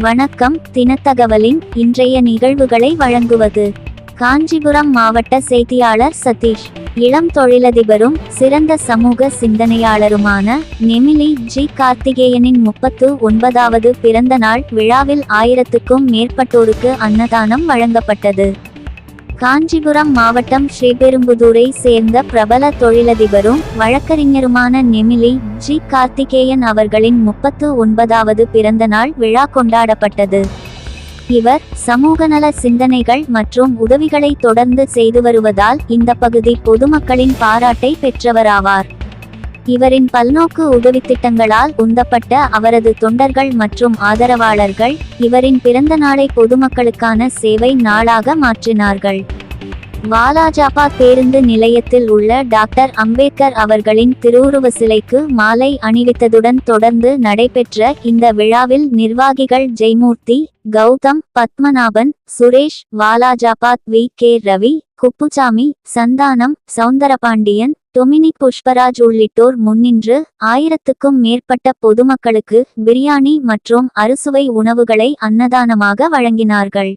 வணக்கம். தினத்தகவலின் இன்றைய நிகழ்வுகளை வழங்குவது காஞ்சிபுரம் மாவட்ட செய்தியாளர் சதீஷ். இளம் தொழிலதிபரும் சிறந்த சமூக சிந்தனையாளருமான நெமிலி ஜி. கார்த்திகேயனின் 39வது பிறந்த நாள் விழாவில் 1000க்கும் மேற்பட்டோருக்கு அன்னதானம் வழங்கப்பட்டது. காஞ்சிபுரம் மாவட்டம் ஸ்ரீபெரும்புதூரை சேர்ந்த பிரபல தொழிலதிபரும் வழக்கறிஞருமான நெமிலி ஜி. கார்த்திகேயன் அவர்களின் 39வது பிறந்த நாள் விழா கொண்டாடப்பட்டது. இவர் சமூகநல சிந்தனைகள் மற்றும் உதவிகளை தொடர்ந்து செய்து வருவதால் இந்த பகுதி பொதுமக்களின் பாராட்டை பெற்றவராவார். இவரின் பல்நோக்கு உதவித்திட்டங்களால் உந்தப்பட்ட அவரது தொண்டர்கள் மற்றும் ஆதரவாளர்கள் இவரின் பிறந்த நாளை பொதுமக்களுக்கான சேவை நாளாக மாற்றினார்கள். வாலாஜாபாத் பேருந்து நிலையத்தில் உள்ள டாக்டர் அம்பேத்கர் அவர்களின் திருவுருவ சிலைக்கு மாலை அணிவித்ததுடன் தொடர்ந்து நடைபெற்ற இந்த விழாவில் நிர்வாகிகள் Jaimurthy, Gautam, Padmanabhan, Suresh, Walajabad V. K. Ravi, Kuppusamy, Santhanam, Soundarapandian, Dominic Pushparaj உள்ளிட்டோர் முன்னின்று 1000க்கும் மேற்பட்ட பொதுமக்களுக்கு பிரியாணி மற்றும் அறுசுவை உணவுகளை அன்னதானமாக வழங்கினார்கள்.